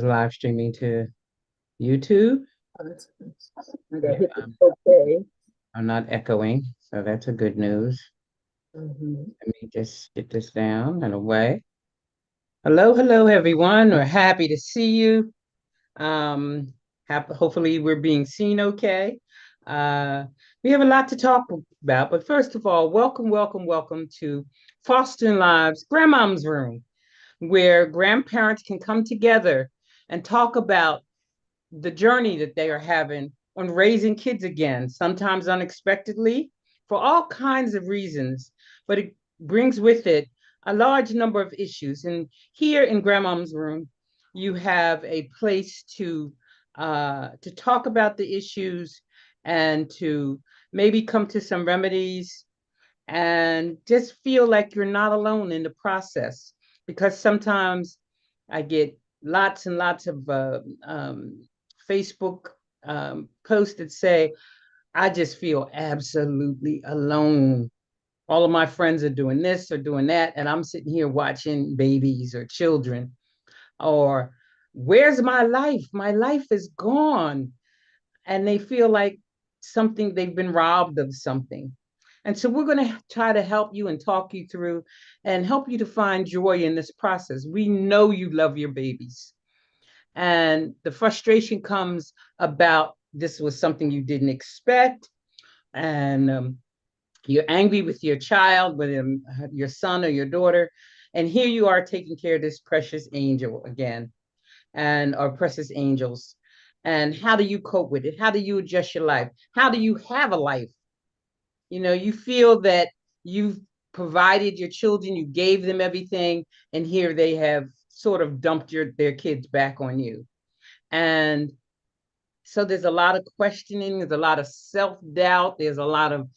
live streaming to YouTube. Okay, Yeah, hit the okay. I'm not echoing, so that's a good news. Mhm. Let me just get this down and away. Hello, hello, everyone. We're happy to see you. Um, hopefully, we're being seen okay. Uh, we have a lot to talk about, but first of all, welcome, welcome, welcome to Fostering Lives Grandmom's Room, where grandparents can come together and talk about the journey that they are having on raising kids again, sometimes unexpectedly, for all kinds of reasons. But it brings with it a large number of issues. And here in Grandmom's Room, you have a place to talk about the issues and to maybe come to some remedies and just feel like you're not alone in the process. Because sometimes I get lots and lots of Facebook posts that say, I just feel absolutely alone. All of my friends are doing this or doing that, and I'm sitting here watching babies or children. Or, where's my life? My life is gone. And they feel like something, they've been robbed of something. And so we're going to try to help you and talk you through and help you to find joy in this process. We know you love your babies. And the frustration comes about this was something you didn't expect. And you're angry with your child, with your son or your daughter. And here you are taking care of this precious angel again, and our precious angels. And how do you cope with it? How do you adjust your life? How do you have a life? You feel that you've provided your children, you gave them everything, and here they have sort of dumped their kids back on you. And so there's a lot of questioning, there's a lot of self-doubt, there's a lot of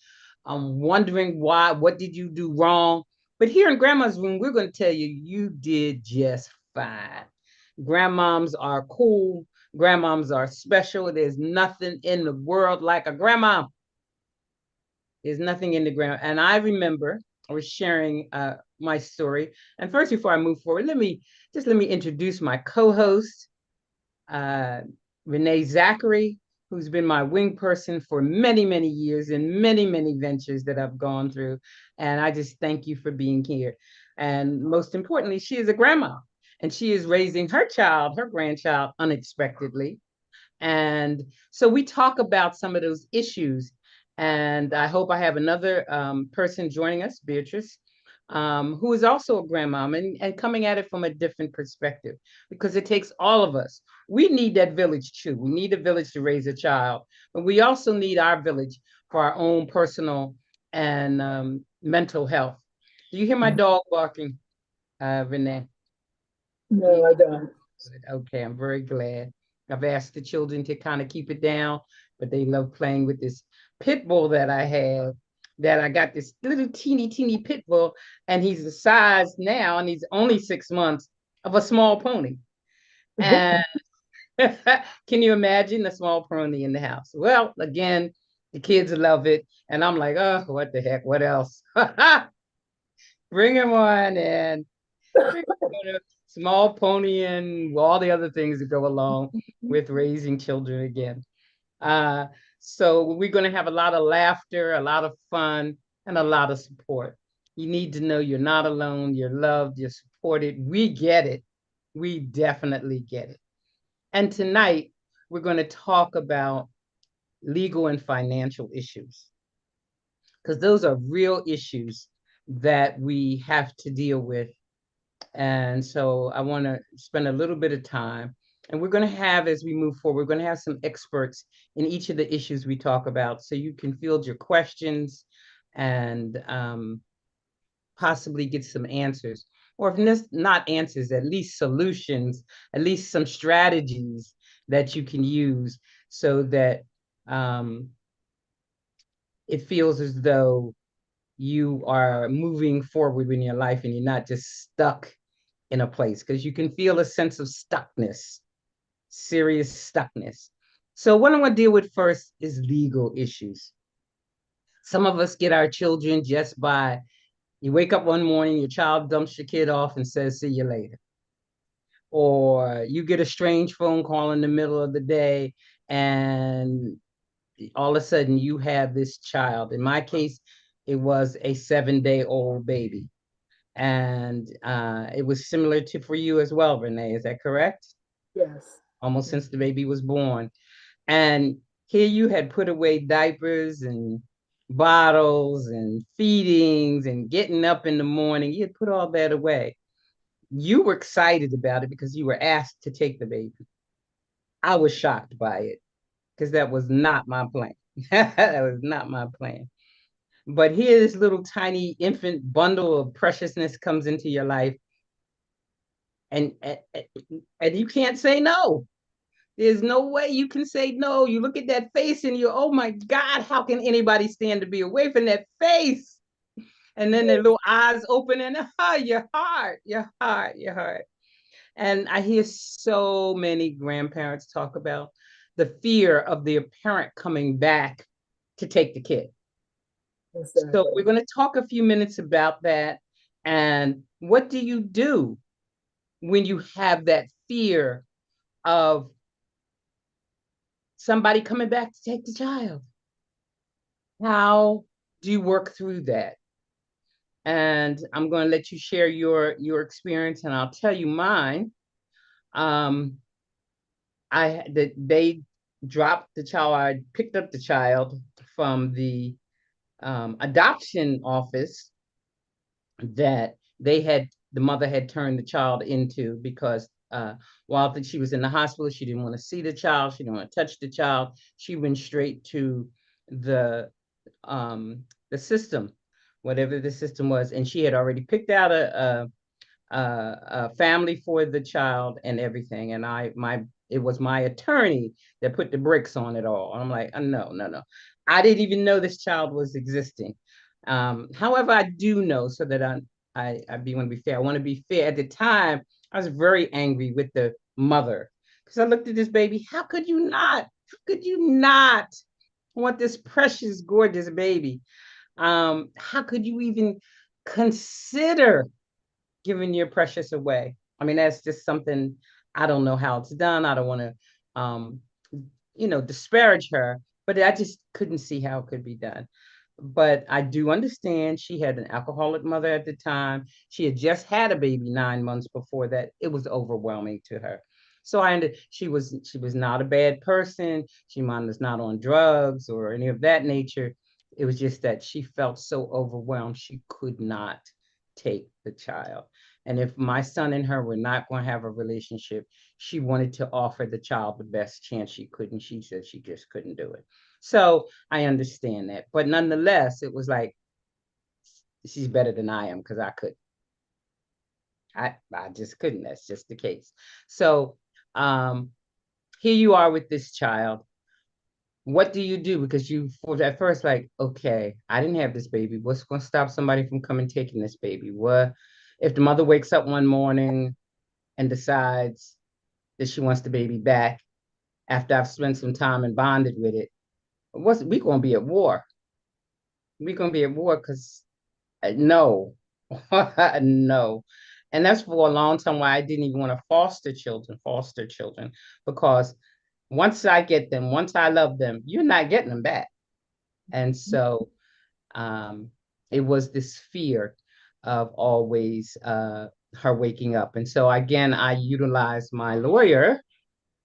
wondering why, what did you do wrong? But here in Grandma's Room, we're going to tell you, you did just fine. Grandmoms are cool. Grandmoms are special. There's nothing in the world like a grandma. There's nothing in the ground. And I remember I was sharing my story. And first, before I move forward, let me introduce my co-host, uh, Renee Zachary, who's been my wing person for many, many years in many, many ventures that I've gone through. And I just thank you for being here. And most importantly, she is a grandma and she is raising her child, her grandchild, unexpectedly. And so we talk about some of those issues. And I hope I have another person joining us, Beatrice, who is also a grandmom and coming at it from a different perspective, because it takes all of us. We need that village too. We need a village to raise a child, but we also need our village for our own personal and mental health. Do you hear my dog barking, Renee? No, I don't. Okay, I'm very glad. I've asked the children to kind of keep it down, but they love playing with this pit bull that I have. That I got this little teeny, teeny pit bull, and he's the size now, and he's only 6 months of a small pony. And can you imagine the small pony in the house? Well, again, the kids love it, and I'm like, oh, what the heck? What else? Bring him on in. Small pony and all the other things that go along with raising children again. Uh, so we're going to have a lot of laughter, a lot of fun, and a lot of support. You need to know you're not alone, you're loved, you're supported. We get it. We definitely get it. And tonight, we're going to talk about legal and financial issues, because those are real issues that we have to deal with. And so I want to spend a little bit of time. And we're going to have, as we move forward, we're going to have some experts in each of the issues we talk about, so you can field your questions and possibly get some answers. Or if not answers, at least solutions, at least some strategies that you can use so that um, it feels as though you are moving forward in your life and you're not just stuck in a place, because you can feel a sense of stuckness, serious stuckness. So, what I want to deal with first is legal issues. Some of us get our children just by you wake up one morning, your child dumps your kid off and says, see you later. or you get a strange phone call in the middle of the day, and all of a sudden you have this child. In my case, it was a 7-day-old baby. And it was similar to for you as well, Renee. Is that correct? Yes. Almost since the baby was born. And here you had put away diapers and bottles and feedings and getting up in the morning. You had put all that away. You were excited about it because you were asked to take the baby. I was shocked by it because that was not my plan. That was not my plan. But here, this little tiny infant bundle of preciousness comes into your life, and and you can't say no. There's no way you can say no. You look at that face and you, oh my God, how can anybody stand to be away from that face? And then their little eyes open and your heart, your heart, your heart. And I hear so many grandparents talk about the fear of the parent coming back to take the kid. So Exactly. we're going to talk a few minutes about that. And what do you do when you have that fear of somebody coming back to take the child? How do you work through that? And I'm going to let you share your experience, and I'll tell you mine. Um, they dropped the child. I picked up the child from the adoption office that the mother had turned the child into, because while she was in the hospital, she didn't want to see the child, she didn't want to touch the child. She went straight to the the system, whatever the system was, and she had already picked out a family for the child and everything. And it was my attorney that put the brakes on it all. I'm like, no, no, no. I didn't even know this child was existing. However, I do know, so that want to be fair. I want to be fair. At the time, I was very angry with the mother because I looked at this baby. How could you not? How could you not want this precious, gorgeous baby? How could you even consider giving your precious away? I mean, that's just something, I don't know how it's done. I don't want to, disparage her, but I just couldn't see how it could be done. But I do understand she had an alcoholic mother at the time. She had just had a baby 9 months before that. It was overwhelming to her. So she was not a bad person. She was not on drugs or any of that nature. It was just that she felt so overwhelmed she could not take the child. And if my son and her were not going to have a relationship, she wanted to offer the child the best chance she could. And she said she just couldn't do it. So I understand that. But nonetheless, it was like, she's better than I am because I couldn't. I just couldn't. That's just the case. So um, here you are with this child. What do you do? Because you, for at first, like, okay, I didn't have this baby. What's going to stop somebody from coming taking this baby? What if the mother wakes up one morning and decides that she wants the baby back after I've spent some time and bonded with it? We gonna be at war? We gonna be at war because no, no. And that's for a long time why I didn't even want to foster children, because once I get them, once I love them, you're not getting them back. And so um, it was this fear of always her waking up. And so again, I utilized my lawyer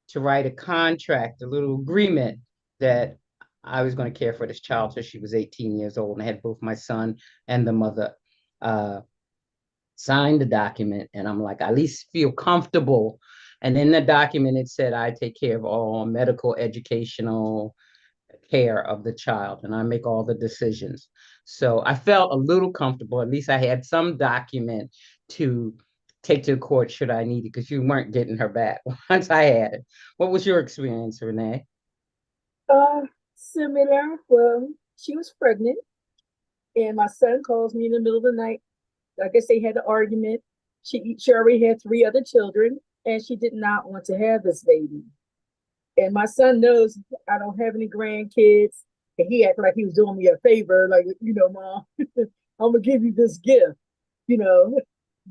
to write a contract, a little agreement that I was going to care for this child till she was 18 years old. And I had both my son and the mother uh, sign the document. And I'm like, I at least feel comfortable. And in the document, it said I take care of all medical, educational care of the child, and I make all the decisions. So I felt a little comfortable. At least I had some document to take to court should I need it, because you weren't getting her back once I had it. What was your experience, Renee? Uh, Similar. Well, she was pregnant, and my son calls me in the middle of the night. I guess they had an argument. She already had three other children, and she did not want to have this baby. And my son knows I don't have any grandkids, and he acted like he was doing me a favor, like, Mom, I'm gonna give you this gift, you know,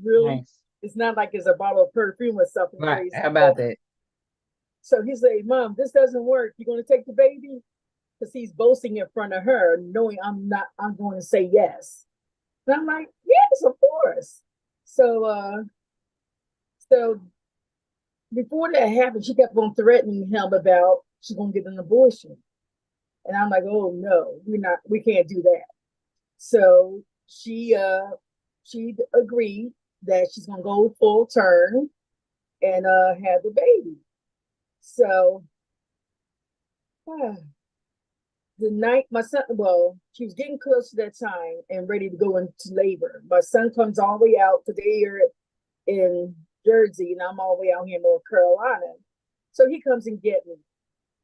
really. Nice. It's not like it's a bottle of perfume or something Right. crazy. How about that? So he's like, Mom, this doesn't work. You gonna take the baby? Because he's boasting in front of her, knowing I'm going to say yes. And I'm like, yes, of course. So before that happened, she kept on threatening him about she's gonna get an abortion. And I'm like, oh no, we can't do that. So she agreed that she's gonna go full term and have the baby. So the night my son, well, she was getting close to that time and ready to go into labor. My son comes all the way out because they're in Jersey and I'm all the way out here in North Carolina. So he comes and get me.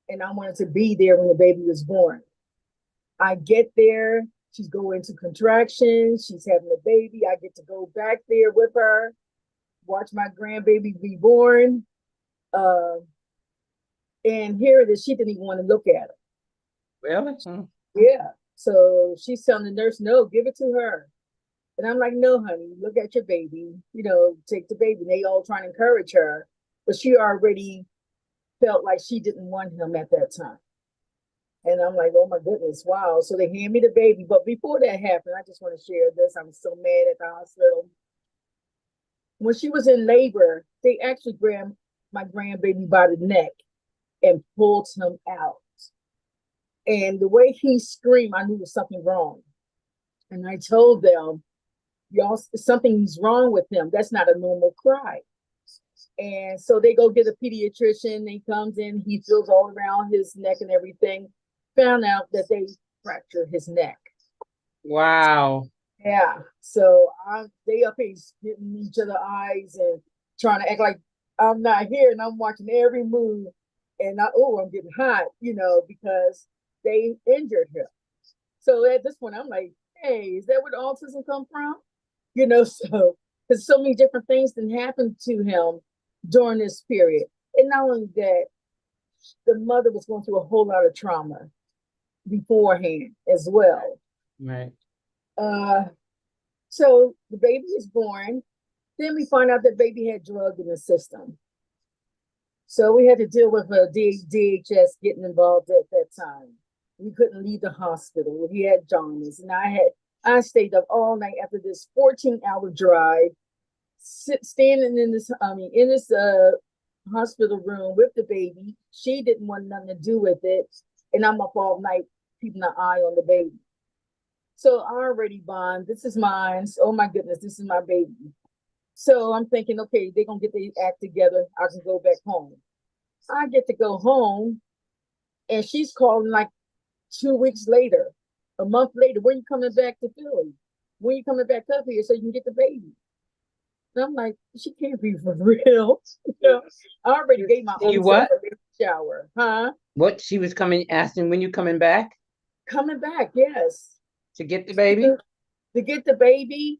And I wanted to be there when the baby was born. I get there, she's going into contractions, she's having a baby. I get to go back there with her, watch my grandbaby be born. And here it is, she didn't even want to look at it. Really? Yeah. So she's telling the nurse, no, give it to her. And I'm like, no, honey, look at your baby, take the baby. And they all trying to encourage her, but she already felt like she didn't want him at that time. And I'm like, oh my goodness, wow. So they hand me the baby. But before that happened, I just want to share this. I'm so mad at the hospital. When she was in labor, they actually grabbed my grandbaby by the neck and pulled him out. And the way he screamed, I knew there was something wrong. And I told them, y'all, something's wrong with him. That's not a normal cry. And so they go get a pediatrician. He comes in, he feels all around his neck and everything. Found out that they fractured his neck. Wow. Yeah. So they up here getting each other eyes and trying to act like I'm not here, and I'm watching every move. And I'm getting hot, because they injured him. So at this point, I'm like, hey, is that where the autism come from? So because so many different things that happened to him during this period. And not only that, the mother was going through a whole lot of trauma beforehand as well. Right. So the baby is born. Then we find out that baby had drug in the system. So we had to deal with DHS getting involved at that time. We couldn't leave the hospital. He had jaundice, and I stayed up all night after this 14-hour drive, standing in this hospital room with the baby. She didn't want nothing to do with it, and I'm up all night keeping an eye on the baby. So I already bond. This is mine. Oh my goodness, this is my baby. So I'm thinking, okay, they're gonna get their act together. I can go back home. I get to go home, and she's calling like 2 weeks later, a month later. When you coming back to Philly? When you coming back up here so you can get the baby? And I'm like, she can't be for real. I already gave my own what? shower, huh? What she was asking when you coming back? Coming back, yes. To get the baby? To get the baby,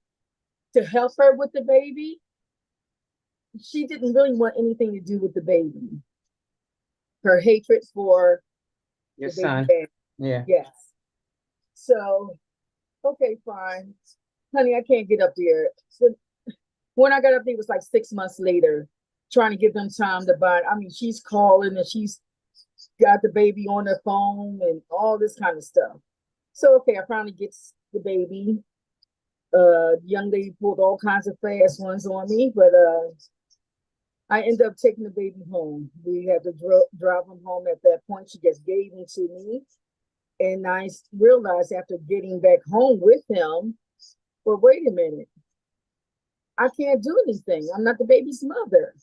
to help her with the baby. She didn't really want anything to do with the baby. Her hatred for your son. Yeah. Yes. So, okay, fine. Honey, I can't get up there. So when I got up there, it was like 6 months later, trying to give them time to bond. I mean, she's calling and she's got the baby on the phone and all this kind of stuff. So, okay, I finally get the baby. The young lady pulled all kinds of fast ones on me, but I ended up taking the baby home. We had to drive him home at that point. She just gave him to me. And I realized after getting back home with him, well, wait a minute. I can't do anything. I'm not the baby's mother.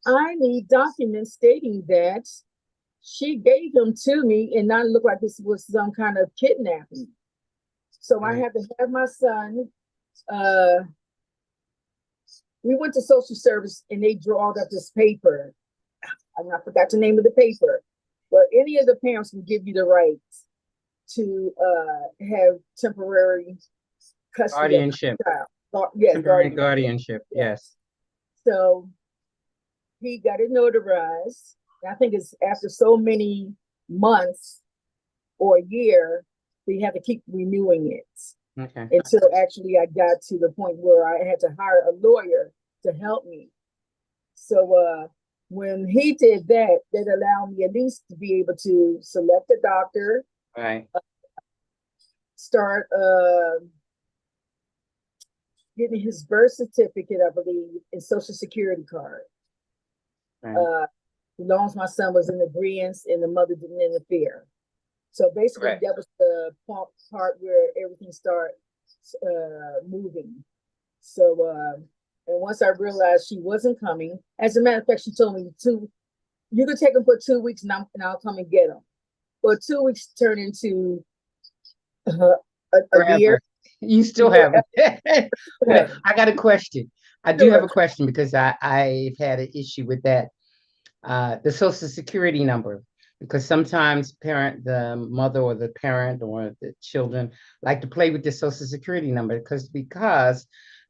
I need documents stating that she gave him to me and not look like this was some kind of kidnapping. So I had to have my son. We went to social service and they drawed up this paper. I forgot the name of the paper, but any of the parents can give you the right to have temporary custody guardianship. Yes, temporary guardianship. Yes. So he got it notarized. I think it's after so many months or a year, they have to keep renewing it. Okay. until actually I got to the point where I had to hire a lawyer to help me. So when he did that, that allowed me at least to be able to select a doctor, Right. start getting his birth certificate, I believe, and social security card. Right. Uh, as long as my son was in agreement and the mother didn't interfere. So basically, Correct. that was the part where everything started moving. So, and once I realized she wasn't coming, as a matter of fact, she told me you can take him for 2 weeks and I'll come and get him. Well, 2 weeks turned into a year. Forever. You still have it. But Sure. I got a question. I do have a question because I've had an issue with that. The social security number, because sometimes the mother or the parent or the children like to play with the social security number because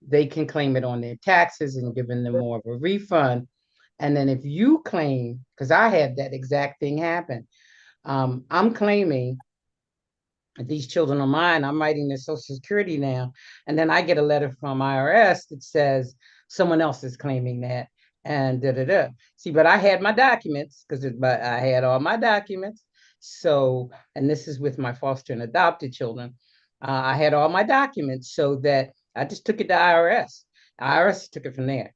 they can claim it on their taxes and giving them more of a refund. And then if you claim, because I had that exact thing happen, I'm claiming these children are mine. I'm writing their social security now. And then I get a letter from IRS that says someone else is claiming that and da da da. See, but I had my documents but I had all my documents. So, and this is with my foster and adopted children. I had all my documents so that I just took it to IRS. IRS took it from there.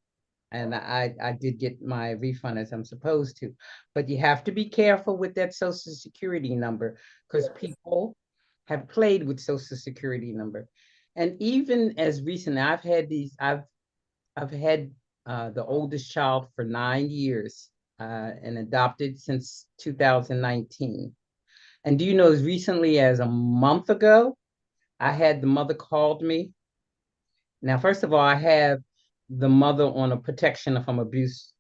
And I did get my refund as I'm supposed to. But you have to be careful with that social security number because Yes. people have played with social security number. And even as recently, I've had the oldest child for 9 years and adopted since 2019. And do you know, as recently as a month ago, I had the mother called me. Now, first of all, I have the mother on a protection from abuse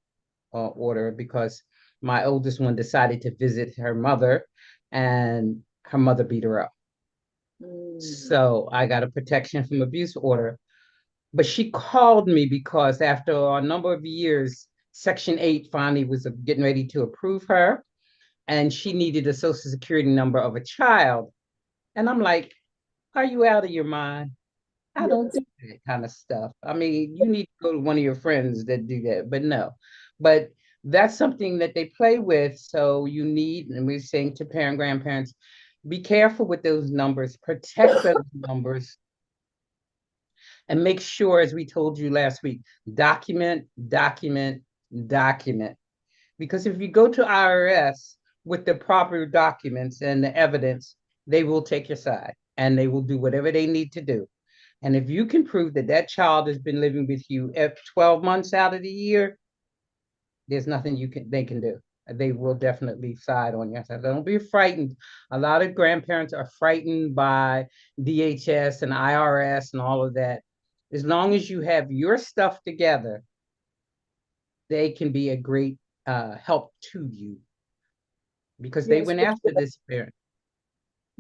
order because my oldest one decided to visit her mother and her mother beat her up. Mm, So I got a protection from abuse order. But she called me because after a number of years, Section 8 finally was getting ready to approve her, and she needed a social security number of a child. And I'm like, are you out of your mind? I don't yes. do that kind of stuff. I mean, you need to go to one of your friends that do that, but no. But that's something that they play with. So you need, and we're saying to grandparents, be careful with those numbers, protect those numbers, and make sure, as we told you last week, document, document, document. Because if you go to IRS with the proper documents and the evidence, they will take your side and they will do whatever they need to do. And if you can prove that that child has been living with you 12 months out of the year, there's nothing they can do. They will definitely side on your side. Don't be frightened. A lot of grandparents are frightened by DHS and IRS and all of that. As long as you have your stuff together, they can be a great help to you because they Yes. went after this parent.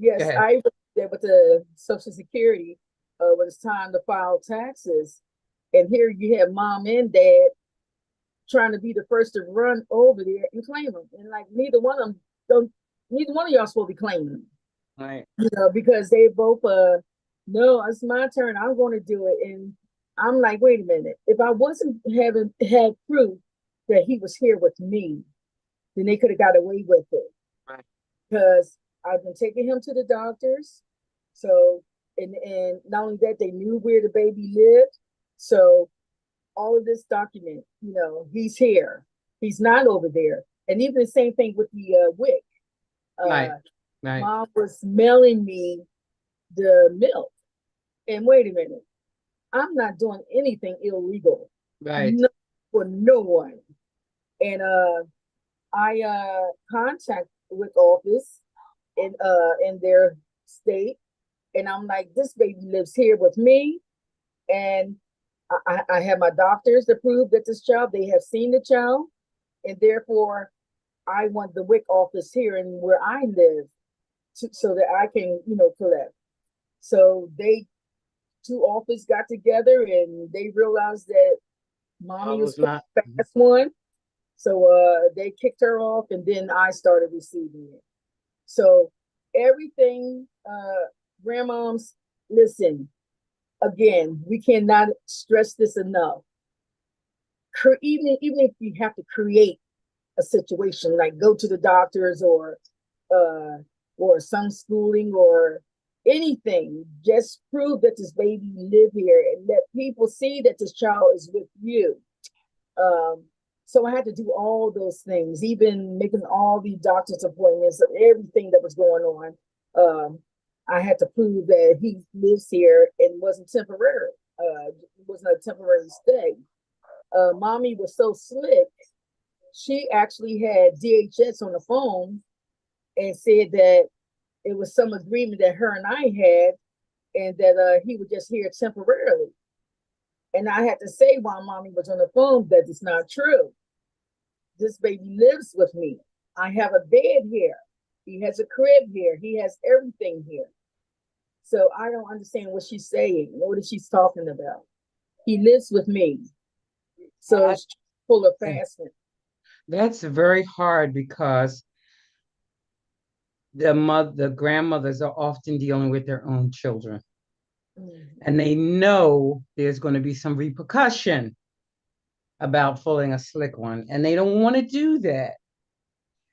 Go Yes. ahead. I there with the Social Security when it's time to file taxes. And here you have mom and dad trying to be the first to run over there and claim them. And like neither one of y'all supposed to be claiming them. All right. Because they both no, it's my turn. I'm going to do it. And I'm like, wait a minute. If I wasn't having had proof that he was here with me, then they could have got away with it. Right. Because I've been taking him to the doctors. So and not only that, they knew where the baby lived. So all of this document, he's here. He's not over there. And even the same thing with the WIC. Right. Uh, Right. Mom was mailing me the milk. And wait a minute, I'm not doing anything illegal. Right. No, for no one. And I contact WIC office in their state, and I'm like, this baby lives here with me, and I have my doctors to prove that this child, they have seen the child, and therefore I want the WIC office here and where I live so that I can, collect. So they two offices got together and they realized that I mommy was was the not. fast one. So they kicked her off and then I started receiving it. So everything, grandmoms, listen, again, we cannot stress this enough. Even if you have to create a situation, like go to the doctors uh or some schooling or anything, just prove that this baby live here and let people see that this child is with you. Um, so I had to do all those things, even making all these doctor's appointments and everything that was going on. Um, I had to prove that he lives here and wasn't temporary. It wasn't a temporary stay. Mommy was so slick. She actually had DHS on the phone and said that it was some agreement that her and I had, and that he was just here temporarily. And I had to say while mommy was on the phone that it's not true. This baby lives with me. I have a bed here. He has a crib here. He has everything here. So I don't understand what she's saying. What is she talking about? He lives with me. So it's full of fastness. That's very hard because the grandmothers are often dealing with their own children, and they know there's going to be some repercussion about pulling a slick one, and they don't want to do that.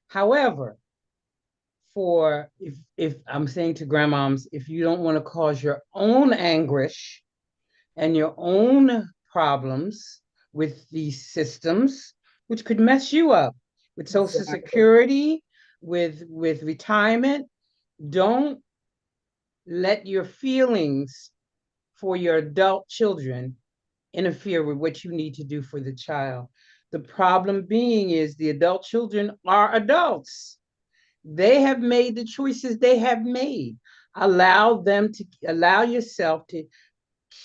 However, for if I'm saying to grandmoms, if you don't want to cause your own anguish and your own problems with these systems, which could mess you up with Social Security, with retirement, don't let your feelings for your adult children interfere with what you need to do for the child. The problem being is the adult children are adults. They have made the choices they have made. Allow yourself to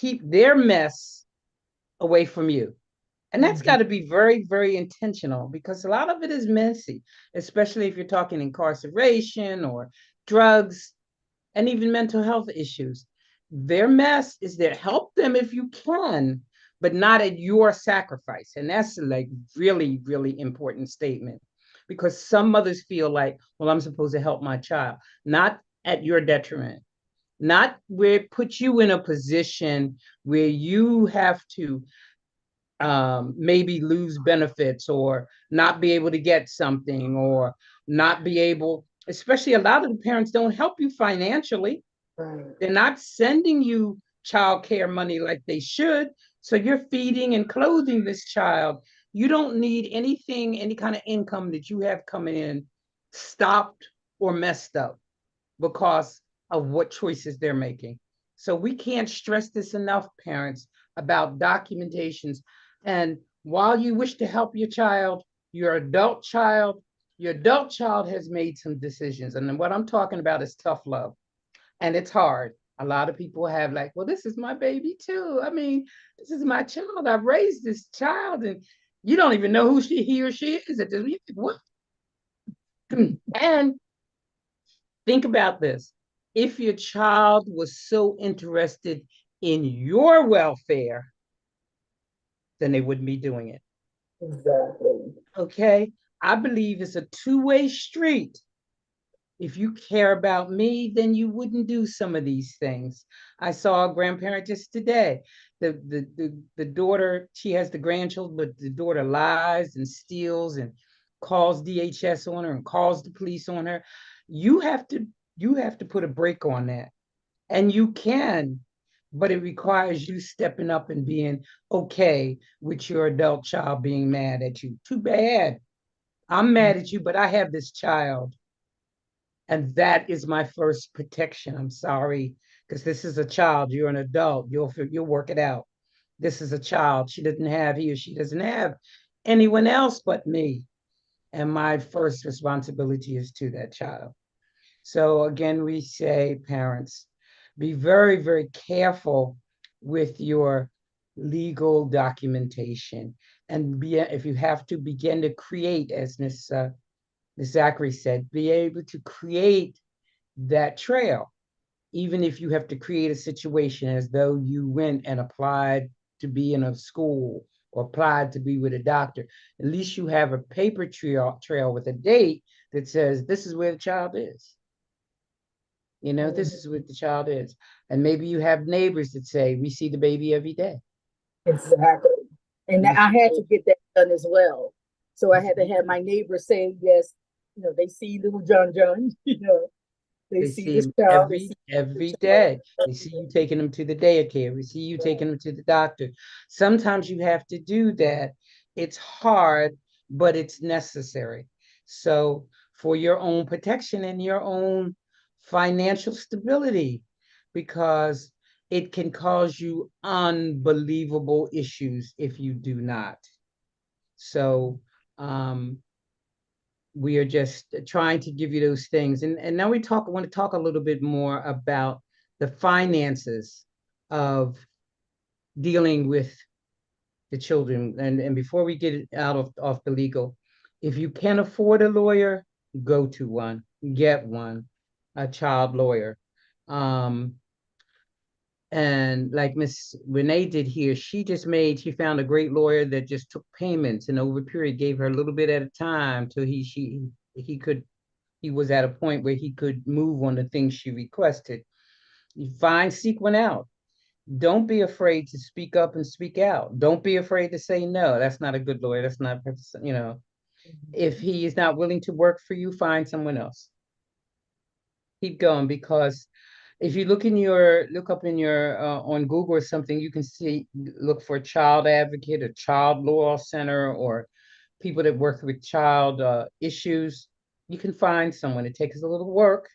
keep their mess away from you. And that's got to be very, very intentional because a lot of it is messy, especially if you're talking incarceration or drugs and even mental health issues. Their mess is there. Help them if you can, but not at your sacrifice. And that's like really, really important statement because some mothers feel like, well, I'm supposed to help my child, not at your detriment, not where it puts you in a position where you have to maybe lose benefits or not be able to get something or not be able, especially a lot of the parents don't help you financially. Right. They're not sending you child care money like they should. So you're feeding and clothing this child. You don't need anything, any kind of income that you have coming in stopped or messed up because of what choices they're making. So we can't stress this enough, parents, about documentations. And while you wish to help your adult child, your adult child has made some decisions. And what I'm talking about is tough love. And it's hard. A lot of people have like, well, this is my baby too. I mean, this is my child. I've raised this child, and you don't even know who he or she is at this. What? And think about this. If your child was so interested in your welfare, then they wouldn't be doing it. Exactly. Okay. I believe it's a two-way street. If you care about me, then you wouldn't do some of these things. I saw a grandparent just today. The daughter, she has the grandchildren, but the daughter lies and steals and calls DHS on her and calls the police on her. You have to you have to put a break on that. And you can, but it requires you stepping up and being okay with your adult child being mad at you. Too bad. I'm mad at you, but I have this child. And that is my first protection. I'm sorry, because this is a child. You're an adult. You'll work it out. This is a child. He or she doesn't have anyone else but me. And my first responsibility is to that child. So again, we say, parents, be very, very careful with your legal documentation, and be if you have to begin to create, as Ms. Zachary said, be able to create that trail, even if you have to create a situation as though you went and applied to be in a school or applied to be with a doctor. At least you have a paper trail with a date that says this is where the child is. You know, Mhm. this is what the child is. And maybe you have neighbors that say, we see the baby every day. Exactly. And We I see had to it. get that done as well. So I had to have my neighbors say, yes, they see little John John, they They see see this him child, they see the every child. day. They see you taking them to the daycare. We see you taking them to the doctor. Sometimes you have to do that. It's hard, but it's necessary. So for your own protection and your own financial stability, because it can cause you unbelievable issues if you do not. So we are just trying to give you those things. And now I want to talk a little bit more about the finances of dealing with the children. And before we get out of off the legal, if you can afford a lawyer, go to one, get one, a child lawyer. Um, and like Miss Renee did here, she found a great lawyer that just took payments and over a period gave her a little bit at a time till he could he was at a point where he could move on the things she requested. You seek one out. Don't be afraid to speak up and speak out. Don't be afraid to say no. That's not a good lawyer. That's not, you know, if Mhm. he is not willing to work for you, find someone else. Keep going, because if you look up in your on Google or something, you can look for a child advocate, a child law center, or people that work with child issues. You can find someone. It takes a little work,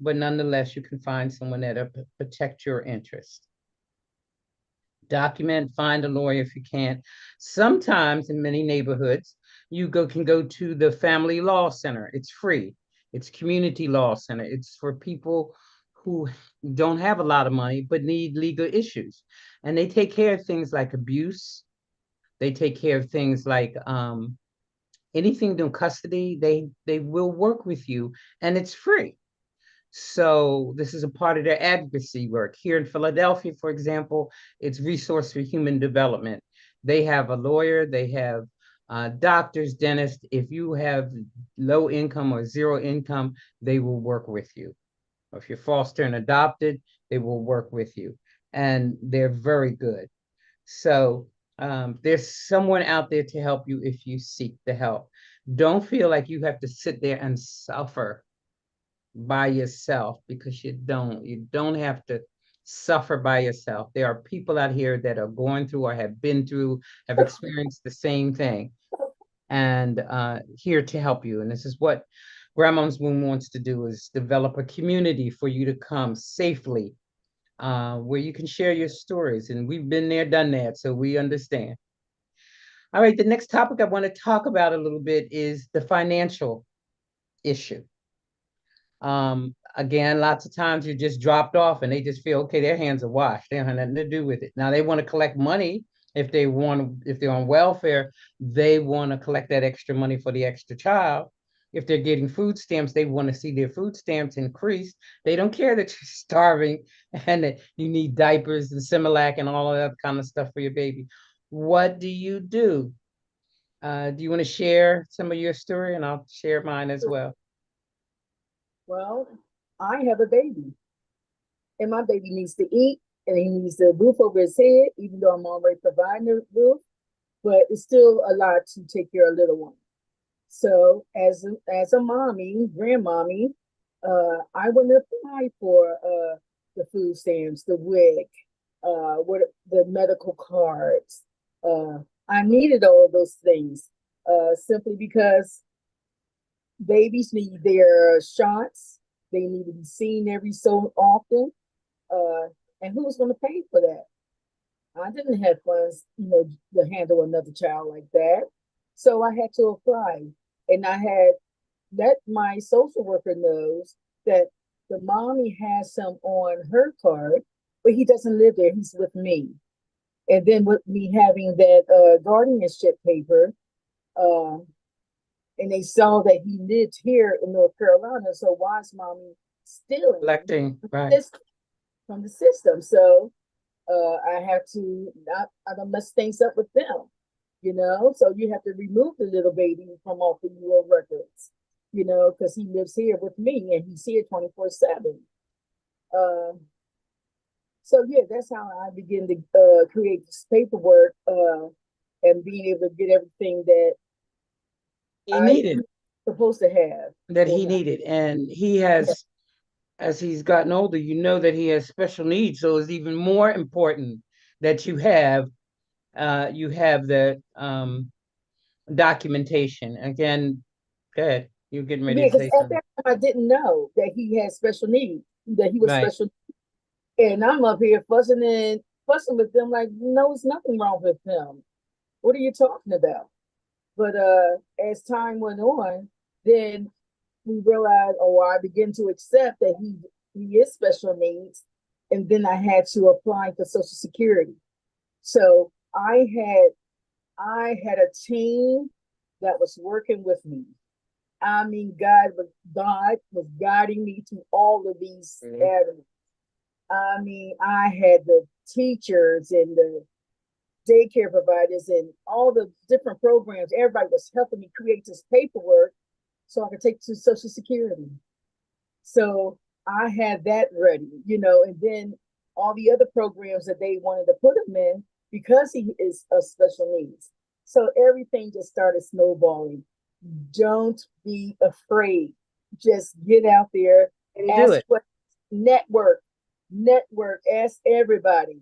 but nonetheless, you can find someone that'll protect your interest. Document, find a lawyer if you can't. Sometimes in many neighborhoods, can go to the family law center. It's free. It's community law center. It's for people who don't have a lot of money but need legal issues. And they take care of things like abuse. They take care of things like anything in custody. They will work with you, and it's free. So this is a part of their advocacy work. Here in Philadelphia, for example, it's Resource for Human Development. They have a lawyer, they have doctors, dentists. If you have low income or zero income, they will work with you. Or if you're foster and adopted, they will work with you. And they're very good. So there's someone out there to help you if you seek the help. Don't feel like you have to sit there and suffer by yourself, because you don't have to suffer by yourself. There are people out here that are going through or have been through, have experienced the same thing, and here to help you. And this is what Grandmom's Room wants to do, is develop a community for you to come safely, where you can share your stories. And we've been there, done that, so we understand. All right, the next topic I want to talk about a little bit is the financial issue. Again, lots of times you're just dropped off and they just feel, okay, their hands are washed. They don't have nothing to do with it. Now they want to collect money. If they're on welfare, they want to collect that extra money for the extra child. If they're getting food stamps, they want to see their food stamps increased. They don't care that you're starving and that you need diapers and Similac and all of that kind of stuff for your baby. What do you do? Do you want to share some of your story, and I'll share mine as well? Well, I have a baby, and my baby needs to eat, and he needs the roof over his head, even though I'm already providing the roof, but it's still a lot to take care of a little one. So as a mommy, grandmommy, I wouldn't apply for the food stamps, the WIC, what the medical cards. Uh, I needed all those things simply because babies need their shots. They need to be seen every so often. Uh, and who's going to pay for that? I didn't have funds, to handle another child like that. So I had to apply. And I had let my social worker knows that the mommy has some on her card, but he doesn't live there. He's with me. And then with me having that guardianship paper, uh, and they saw that he lived here in North Carolina. So why is mommy stealing Collecting, right. this from the system? So I have to not I don't mess things up with them. So you have to remove the little baby from off of your records, because he lives here with me and he's here 24/7. Uh, so yeah, that's how I begin to create this paperwork and being able to get everything that He I'm needed supposed to have that for he him. needed. And he Yeah. has, as he's gotten older, you know that he has special needs. So it's even more important that you have the documentation. Again, good. You're getting ready Yeah, to because say at something. that time I didn't know that he had special needs, that he was Right. special. And I'm up here fussing with them like, no, there's nothing wrong with him. What are you talking about? But as time went on, then we realized, or I began to accept that he is special needs, and then I had to apply for Social Security. So I had a team that was working with me. I mean, God was guiding me through all of these Mhm. avenues. I mean, I had the teachers and the daycare providers and all the different programs. Everybody was helping me create this paperwork so I could take to Social Security. So I had that ready, and then all the other programs that they wanted to put him in because he is a special needs. So everything just started snowballing. Don't be afraid. Just get out there, And you do ask it. what network, ask everybody.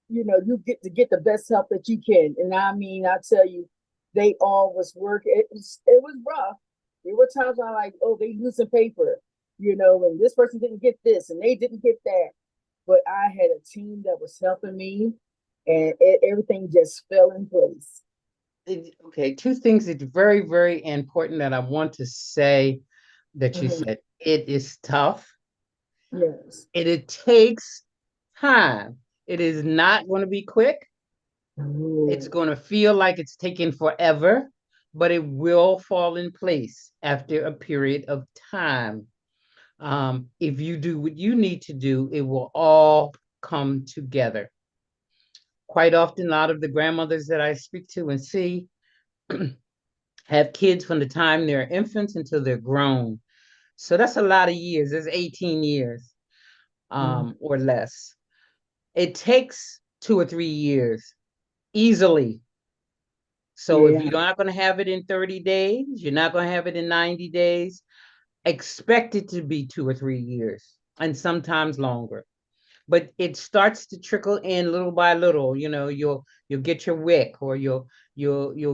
You get the best help that you can. And I mean, I tell you, they all was working. It was rough. There were times when I like, oh, they losing paper, and this person didn't get this and they didn't get that. But I had a team that was helping me, and everything just fell in place. Okay, two things that are very, very important that I want to say that you Mhm. said. It is tough. Yes. It takes time. It is not going to be quick. It's Ooh. going to feel like it's taking forever, but it will fall in place after a period of time. If you do what you need to do, it will all come together. Quite often, a lot of the grandmothers that I speak to and see have kids from the time they're infants until they're grown. So that's a lot of years. That's 18 years Mhm. or less. It takes 2 or 3 years easily. So if Yeah. you're not going to have it in 30 days, you're not going to have it in 90 days, expect it to be 2 or 3 years and sometimes longer. But it starts to trickle in little by little. You'll get your WIC, or you'll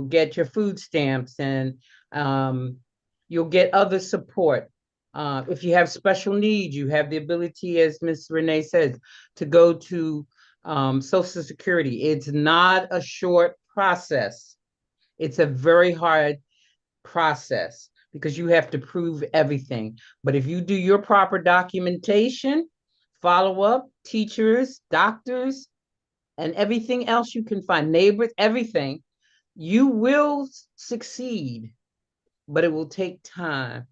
get your food stamps, and um, you'll get other support. If you have special needs, you have the ability, as Miss Renee says, to go to Social Security. It's not a short process. It's a very hard process because you have to prove everything. But if you do your proper documentation, follow up, teachers, doctors, and everything else you can find, neighbors, everything, you will succeed, but it will take time.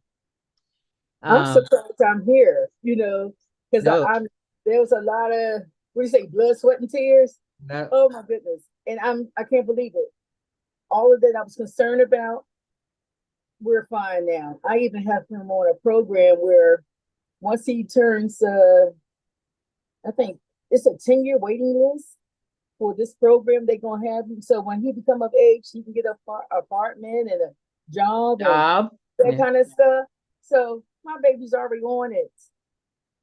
I'm Um, surprised I'm here, because no, I'm there was a lot of, what do you say, blood, sweat, and tears. no, Oh my goodness. And I can't believe it. All of that I was concerned about, we're fine now. I even have him on a program where once he turns I think it's a 10-year waiting list for this program they're gonna have him. So when he become of age, he can get a apartment and a job and job. that Yeah. kind of stuff. So my baby's already on it.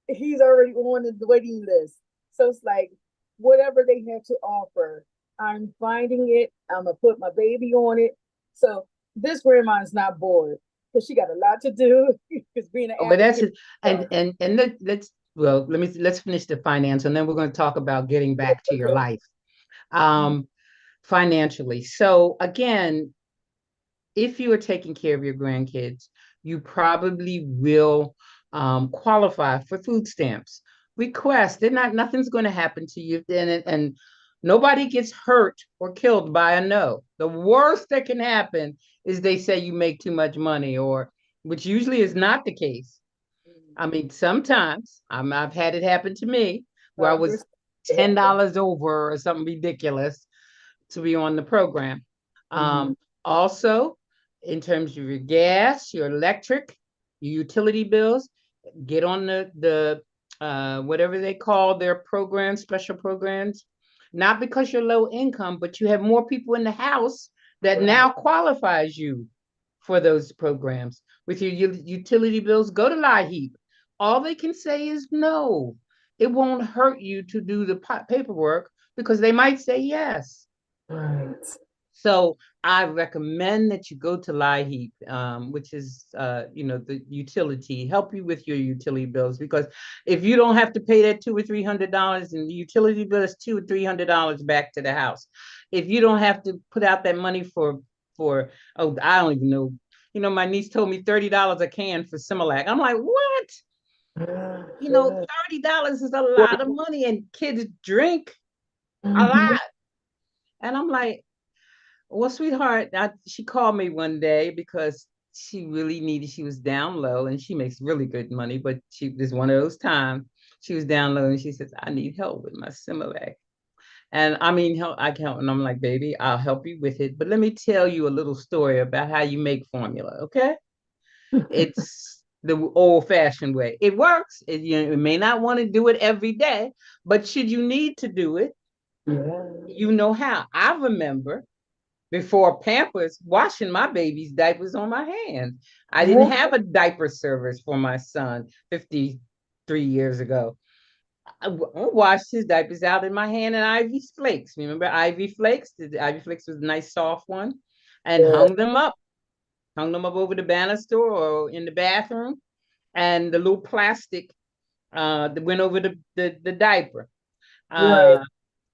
He's already on the waiting list. So it's like whatever they have to offer, I'm finding it. I'm gonna put my baby on it. So this grandma is not bored because she got a lot to do because being an But that's advocate. it. And let's finish the finance, and then we're going to talk about getting back to your Okay. life financially. So again, if you are taking care of your grandkids, you probably will qualify for food stamps. Request. They're not. Nothing's going to happen to you, and nobody gets hurt or killed by a no. The worst that can happen is they say you make too much money, or which usually is not the case. I mean, sometimes I've had it happen to me where I was It happens. $10 over or something ridiculous to be on the program. Mhm. Also, in terms of your gas, your electric, your utility bills, get on the whatever they call their programs, special programs, not because you're low income, but you have more people in the house that Right. now qualifies you for those programs. With your utility bills, go to LIHEAP. All they can say is no. It won't hurt you to do the paperwork because they might say yes. Right. So I recommend that you go to LIHEAP, which is, the utility, help you with your utility bills. Because if you don't have to pay that $200 or $300, and the utility bill is $200 or $300 back to the house, if you don't have to put out that money for oh, I don't even know. My niece told me $30 a can for Similac. I'm like, what? Yeah, yeah. $30 is a Well, lot of money, and kids drink a lot. mhm. And I'm like, well, sweetheart, she called me one day because she really needed, she was down low and she makes really good money, but she was one of those times she was down low and she says, I need help with my Similac. And I mean, help, I can help. And I'm like, baby, I'll help you with it. But let me tell you a little story about how you make formula, okay? It's the old fashioned way. It works. You may not want to do it every day, but should you need to do it, Yeah. you know how. I remember before Pampers, washing my baby's diapers on my hands. I didn't Yeah. have a diaper service for my son 53 years ago. I washed his diapers out in my hand and Ivy Flakes. Remember Ivy Flakes? The Ivy Flakes was a nice soft one, and Yeah. hung them up over the banister or in the bathroom, and the little plastic that went over the diaper. Right. Uh,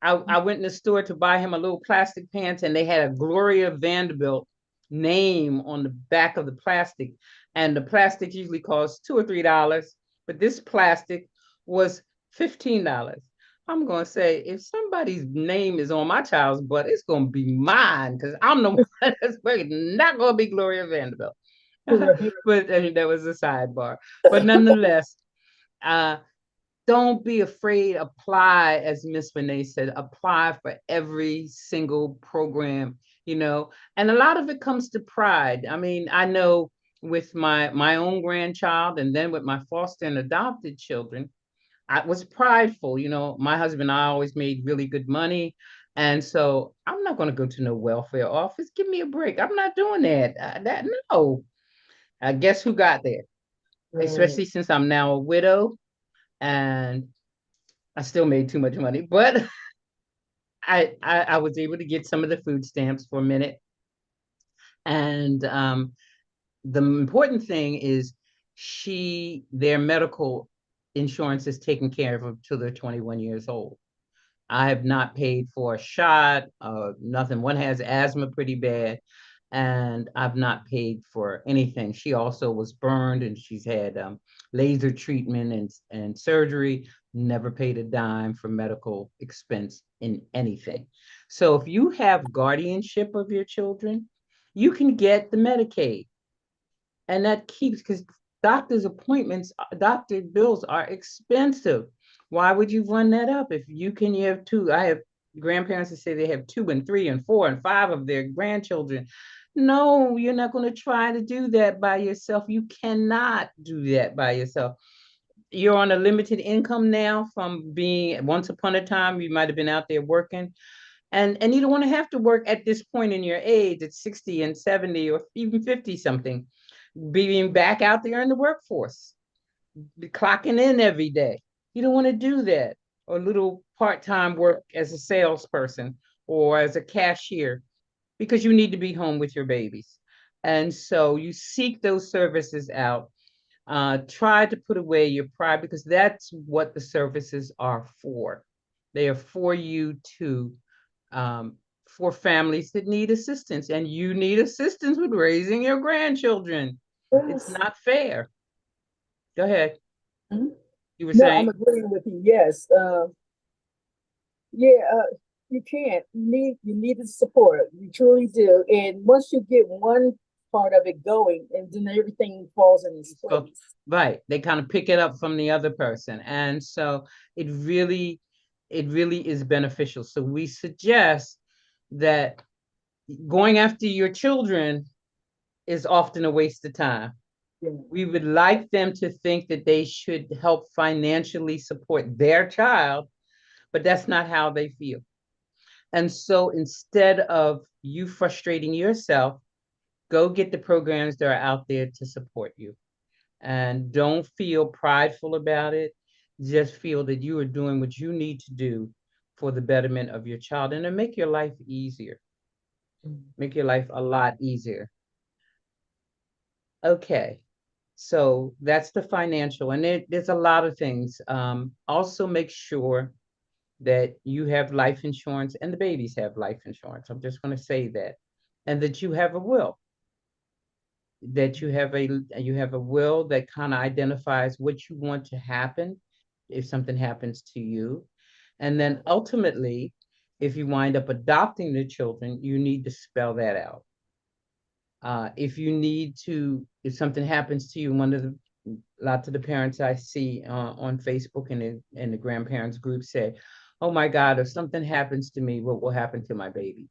I went in the store to buy him a little plastic pants, and they had a Gloria Vanderbilt name on the back of the plastic. And the plastic usually costs $2 or $3, but this plastic was $15. I'm going to say, if somebody's name is on my child's butt, it's going to be mine because I'm the one that's working, not going to be Gloria Vanderbilt. Right. But I mean, that was a sidebar. But nonetheless, uh, don't be afraid. Apply, as Miss Renee said, apply for every single program. And a lot of it comes to pride. I mean, I know with my own grandchild and then with my foster and adopted children, I was prideful. My husband and I always made really good money. And so I'm not going to go to no welfare office. Give me a break. I'm not doing that. No. I guess who got there? Right. Especially since I'm now a widow and I still made too much money, but I was able to get some of the food stamps for a minute. And the important thing is their medical insurance is taken care of until they're 21 years old. I have not paid for a shot, nothing. One has asthma pretty bad, and I've not paid for anything. She also was burned, and she's had laser treatment and surgery. Never paid a dime for medical expense in anything. So if you have guardianship of your children, you can get the Medicaid, and that keeps because doctor's appointments, doctor bills are expensive. Why would you run that up if you have two? I have grandparents that say they have 2 and 3 and 4 and 5 of their grandchildren. No, you're not going to try to do that by yourself. You cannot do that by yourself. You're on a limited income now from being once upon a time you might have been out there working, and you don't want to have to work at this point in your age at 60 and 70 or even 50 something, being back out there in the workforce, clocking in every day. You don't want to do that. Or little part-time work as a salesperson or as a cashier because you need to be home with your babies. And so you seek those services out. Try to put away your pride because that's what the services are for. They are for you to for families that need assistance, and you need assistance with raising your grandchildren. It's Yes. not fair. Go ahead. Mhm. You were No, I'm saying, agreeing with you. Yes. Yeah. You can't. You need the support. You truly do. And once you get one part of it going, and then everything falls in its so, place. right, they kind of pick it up from the other person. And so it really, it really is beneficial. So we suggest that going after your children is often a waste of time. Yeah. We would like them to think that they should help financially support their child, but that's not how they feel. And so instead of you frustrating yourself, go get the programs that are out there to support you. And don't feel prideful about it. Just feel that you are doing what you need to do for the betterment of your child and to make your life easier, make your life a lot easier. Okay. So that's the financial, and there's a lot of things. Also, make sure that you have life insurance and the babies have life insurance. I'm just going to say that, and that you have a will, that you have a will that kind of identifies what you want to happen if something happens to you, and then ultimately, if you wind up adopting the children, you need to spell that out. If something happens to you, one of the lots of the parents I see on Facebook and in the grandparents group say, "Oh my God, if something happens to me, what will happen to my baby?"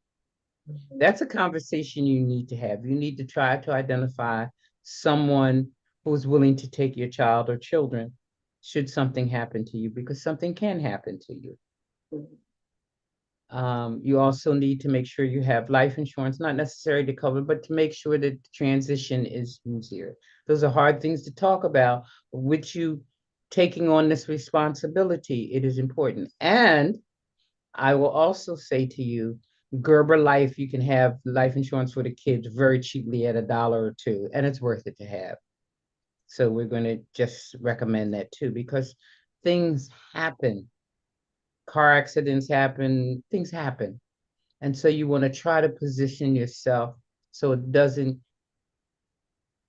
That's a conversation you need to have. You need to try to identify someone who's willing to take your child or children should something happen to you, because something can happen to you. You also need to make sure you have life insurance, not necessarily to cover, but to make sure that the transition is easier. Those are hard things to talk about. With you taking on this responsibility, it is important. And I will also say to you, Gerber Life, you can have life insurance for the kids very cheaply at $1 or $2, and it's worth it to have. So we're going to just recommend that too, because things happen. Car accidents happen, things happen. And so you want to try to position yourself so it doesn't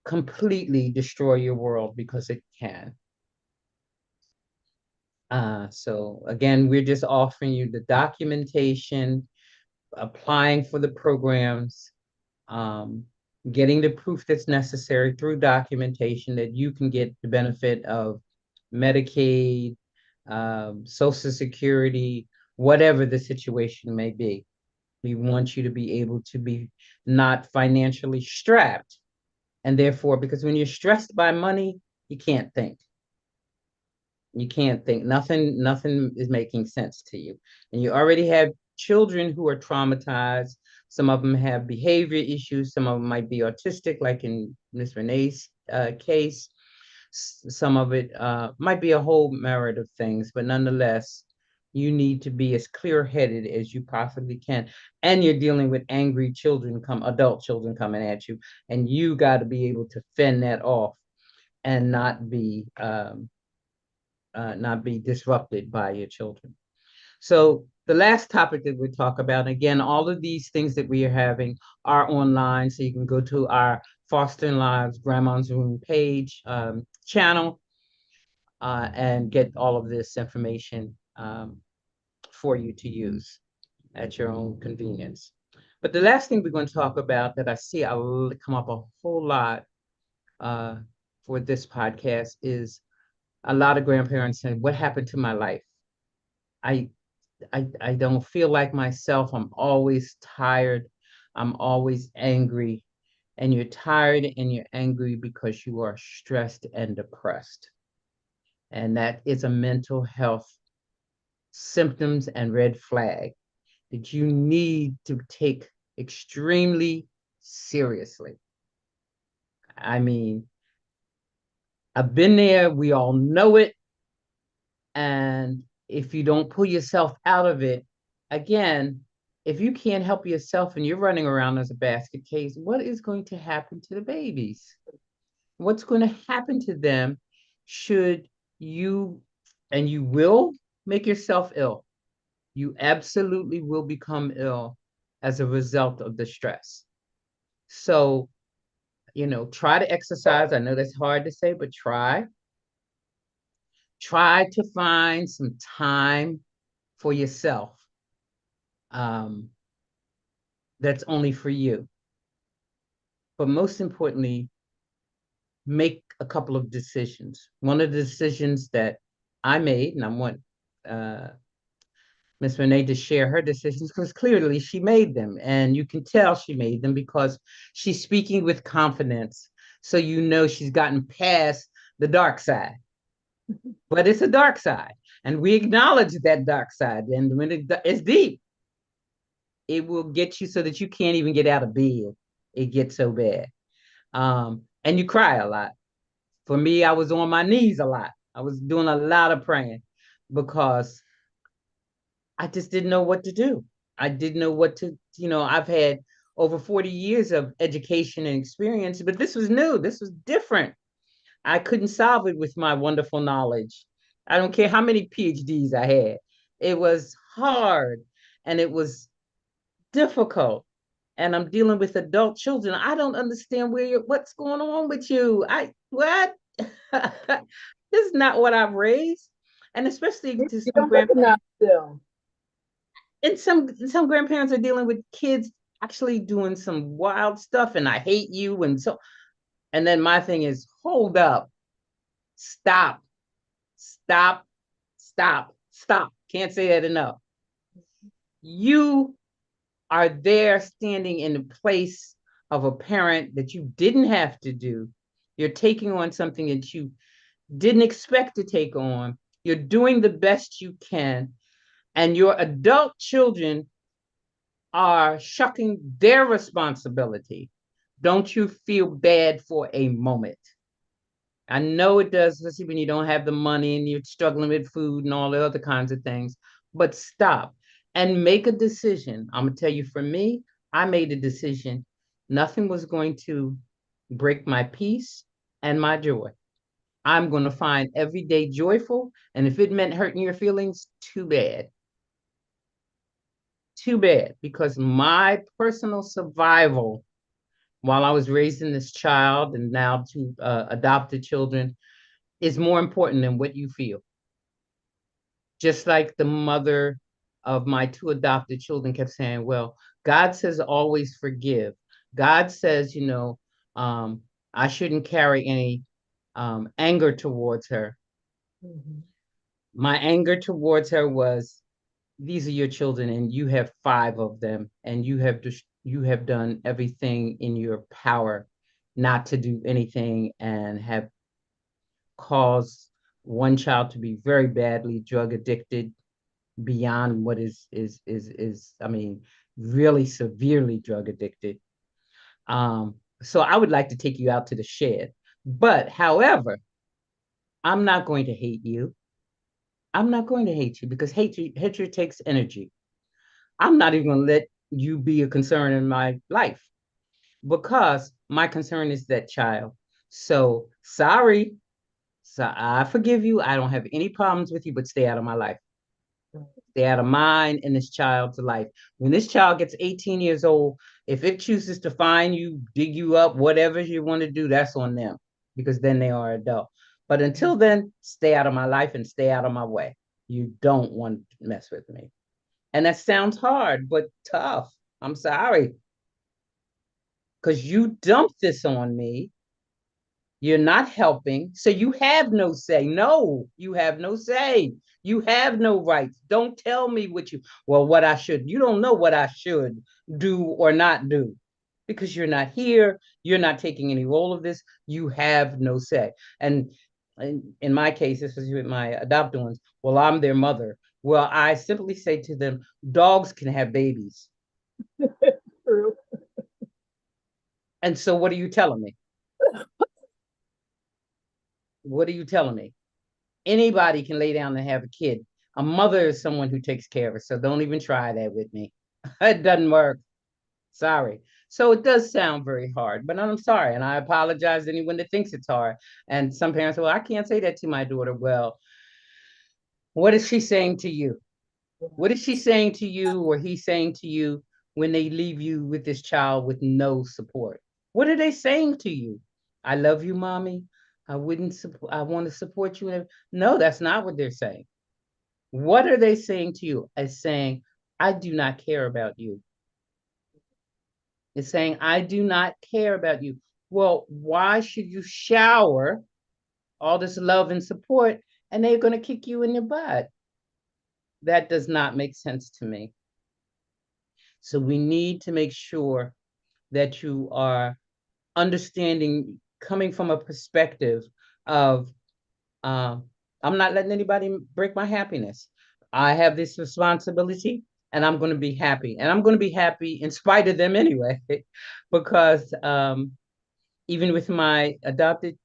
completely destroy your world, because it can. So again, we're just offering you the documentation, applying for the programs, um, getting the proof that's necessary through documentation that you can get the benefit of Medicaid, Social Security, whatever the situation may be. We want you to be able to be not financially strapped. And therefore, because when you're stressed by money, you can't think. You can't think. Nothing is making sense to you. And you already have children who are traumatized. Some of them have behavior issues. Some of them might be autistic, like in Miss Renee's case. Some of it might be a whole myriad of things, but nonetheless, you need to be as clear-headed as you possibly can. And you're dealing with angry children, adult children coming at you, and you got to be able to fend that off and not be disrupted by your children. So the last topic that we talk about, again, all of these things that we are having are online. So you can go to our Fostering Lives Grandmoms Room page, channel, and get all of this information for you to use at your own convenience. But the last thing we're going to talk about that I see I'll come up a whole lot uh, for this podcast is a lot of grandparents saying, "What happened to my life? I I don't feel like myself. I'm always tired. I'm always angry." And you're tired and you're angry because you are stressed and depressed. And that is a mental health symptoms and red flag that you need to take extremely seriously. I mean, I've been there, we all know it. And if you don't pull yourself out of it, again, if you can't help yourself and you're running around as a basket case, what is going to happen to the babies? What's going to happen to them should you, and you will make yourself ill. You absolutely will become ill as a result of the stress. So, try to exercise. I know that's hard to say, but try. Try to find some time for yourself, um, that's only for you. But most importantly, make a couple of decisions. One of the decisions that I made, and I want uh, Miss Renee to share her decisions, because clearly she made them, and you can tell she made them because she's speaking with confidence. So you know she's gotten past the dark side. But it's a dark side. And we acknowledge that dark side. And when it's deep, it will get you so that you can't even get out of bed. It gets so bad. And you cry a lot. For me, I was on my knees a lot. I was doing a lot of praying because I just didn't know what to do. I didn't know what to, I've had over 40 years of education and experience, but this was new. This was different. I couldn't solve it with my wonderful knowledge. I don't care how many PhDs I had. It was hard and it was difficult. And I'm dealing with adult children. I don't understand what's going on with you. What? This is not what I've raised. And especially to You some don't recognize them. and some grandparents are dealing with kids actually doing some wild stuff and I hate you and then my thing is hold up, stop, stop, stop. Can't say that enough. You are there standing in the place of a parent that you didn't have to do. You're taking on something that you didn't expect to take on. You're doing the best you can. And your adult children are shucking their responsibility. Don't you feel bad for a moment? I know it does, especially when you don't have the money and you're struggling with food and all the other kinds of things. But stop and make a decision. I'm going to tell you, for me, I made a decision. Nothing was going to break my peace and my joy. I'm going to find every day joyful. And if it meant hurting your feelings, too bad. Too bad, because my personal survival while I was raising this child and now to adopted children is more important than what you feel. Just like the mother of my two adopted children kept saying, well, God says always forgive. God says, I shouldn't carry any anger towards her. Mm-hmm. My anger towards her was, these are your children and you have 5 of them and you have done everything in your power not to do anything and have caused one child to be very badly drug addicted beyond what is I mean really severely drug addicted. So I would like to take you out to the shed, but however, I'm not going to hate you. I'm not going to hate you because hatred takes energy. I'm not even going to let you be a concern in my life because my concern is that child. So sorry. So I forgive you. I don't have any problems with you, but stay out of my life. Stay out of mine and this child's life. When this child gets 18 years old, if it chooses to find you, dig you up, whatever you want to do, that's on them because then they are adult. But until then, stay out of my life and stay out of my way. You don't want to mess with me. And that sounds hard, but tough. I'm sorry. Because you dumped this on me. You're not helping. So you have no say. No, you have no say. You have no rights. Don't tell me what I should. You don't know what I should do or not do because you're not here. You're not taking any role of this. You have no say. And in my case, this was with my adopted ones. Well, I'm their mother. Well, I simply say to them, dogs can have babies. True. And so what are you telling me? What are you telling me? Anybody can lay down and have a kid. A mother is someone who takes care of her. So don't even try that with me. It doesn't work. Sorry. So it does sound very hard, but I'm sorry. And I apologize to anyone that thinks it's hard. And some parents, well, I can't say that to my daughter. Well, what is she saying to you? What is she saying to you or he saying to you when they leave you with this child with no support? What are they saying to you? I love you, mommy. I want to support you. No, that's not what they're saying. What are they saying to you? As saying, I do not care about you. It's saying, I do not care about you. Well, why should you shower all this love and support and they're going to kick you in your butt? That does not make sense to me. So we need to make sure that you are understanding coming from a perspective of um, I'm not letting anybody break my happiness. I have this responsibility and I'm going to be happy. And I'm going to be happy in spite of them anyway, because even with my adopted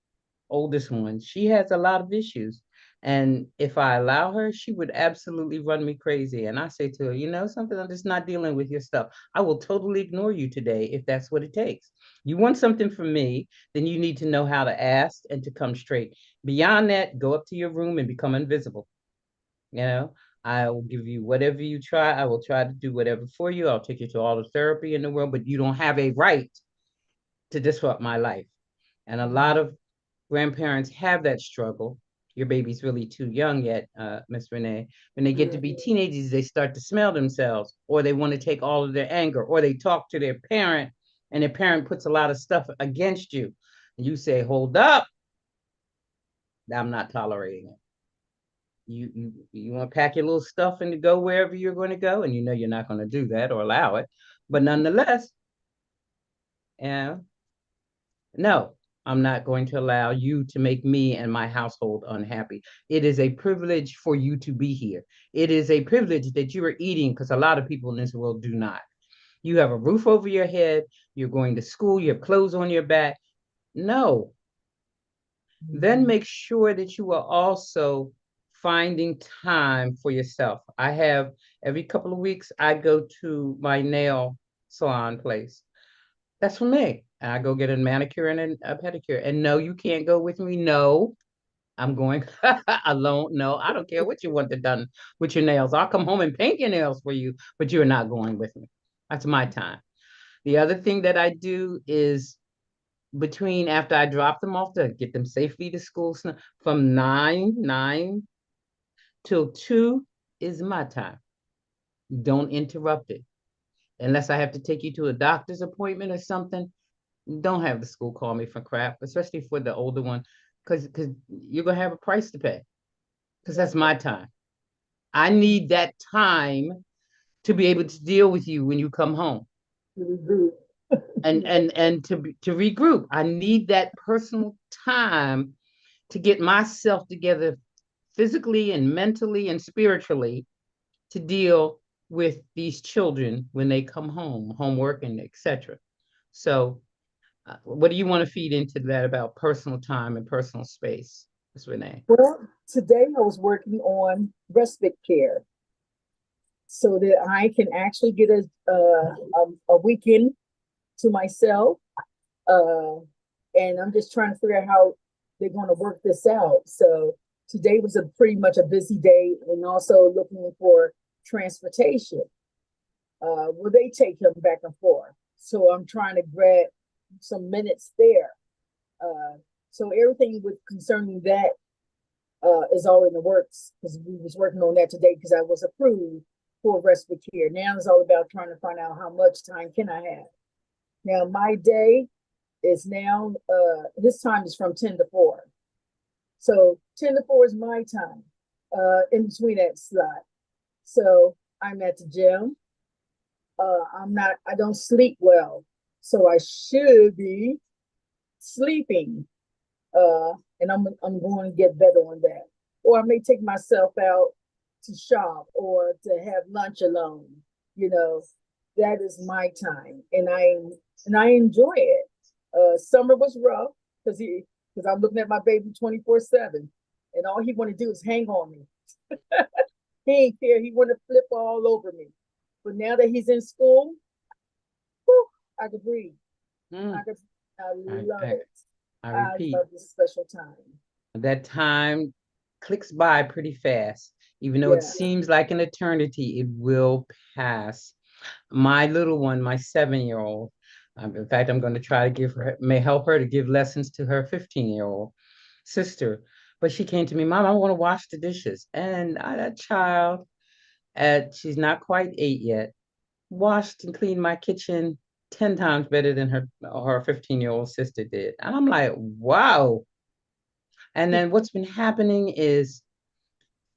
oldest one, she has a lot of issues. And if I allow her, she would absolutely run me crazy. And I say to her, you know, something, I'm just not dealing with your stuff. I will totally ignore you today if that's what it takes. You want something from me, then you need to know how to ask and to come straight. Beyond that, go up to your room and become invisible. You know, I will give you whatever you try. I will try to do whatever for you. I'll take you to all the therapy in the world, but you don't have a right to disrupt my life. And a lot of grandparents have that struggle. Your baby's really too young yet, Miss Renee. When they get to be teenagers, they start to smell themselves, or they want to take all of their anger, or they talk to their parent, and their parent puts a lot of stuff against you. And you say, hold up, I'm not tolerating it. You want to pack your little stuff and to go wherever you're going to go, and you know you're not going to do that or allow it. But nonetheless, yeah, no, I'm not going to allow you to make me and my household unhappy. It is a privilege for you to be here. It is a privilege that you are eating, because a lot of people in this world do not. You have a roof over your head, you're going to school, you have clothes on your back. No, then make sure that you are also finding time for yourself. I have every couple of weeks, I go to my nail salon place. That's for me. And I go get a manicure and a pedicure. And no, you can't go with me. No, I'm going alone. No, I don't care what you want to done with your nails. I'll come home and paint your nails for you, but you're not going with me. That's my time. The other thing that I do is between after I drop them off to get them safely to school from nine till 2 is my time. Don't interrupt it. Unless I have to take you to a doctor's appointment or something, don't have the school call me for crap, especially for the older one, because you're gonna have a price to pay. Because that's my time. I need that time to be able to deal with you when you come home, and to regroup. I need that personal time to get myself together physically and mentally and spiritually to deal with these children when they come home, homework and etc. So, what do you want to feed into that about personal time and personal space, Ms. Renee? Well, today I was working on respite care so that I can actually get a weekend to myself. Uh, and I'm just trying to figure out how they're going to work this out. So today was a pretty much a busy day, and also looking for transportation. Will they take him back and forth? So I'm trying to grab some minutes there. So everything with concerning that is all in the works, because we was working on that today because I was approved for respite care. Now it's all about trying to find out how much time can I have. Now my day is now this time is from 10 to 4. So 10 to 4 is my time in between that slot. So I'm at the gym. I don't sleep well. So I should be sleeping. And I'm going to get better on that. Or I may take myself out to shop or to have lunch alone. You know, that is my time, and I enjoy it. Summer was rough because I'm looking at my baby 24/7, and all he want to do is hang on me. He ain't care. He want to flip all over me. But now that he's in school, whew, I can breathe. Mm. I love it. I I repeat, love this special time. that time clicks by pretty fast. Even though it Yeah. seems like an eternity, it will pass. My little one, my 7-year-old, in fact, I'm going to try to give her, may help her to give lessons to her 15-year-old sister. But she came to me, Mom, I want to wash the dishes. And that child, she's not quite 8 yet, washed and cleaned my kitchen 10 times better than her 15-year-old sister did. And I'm like, wow. And then what's been happening is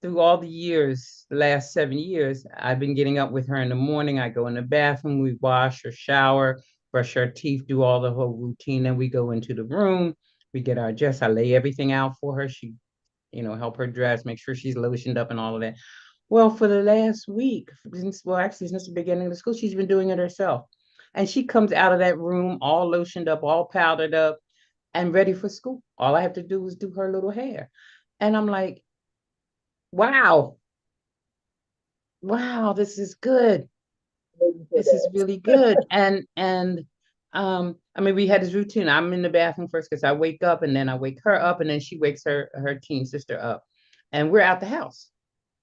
through all the years, the last 7 years, I've been getting up with her in the morning. I go in the bathroom, we wash or shower, brush our teeth, do all the whole routine, then we go into the room. We get our dress. I lay everything out for her. She, help her dress, make sure she's lotioned up and all of that. Well, for the last week, actually since the beginning of the school, she's been doing it herself. And she comes out of that room all lotioned up, all powdered up, and ready for school. All I have to do is do her little hair. And I'm like, wow, wow, this is good. Waiting for This is that. really good. And I mean, we had this routine. I'm in the bathroom first because I wake up and then I wake her up and then she wakes her teen sister up. And we're out the house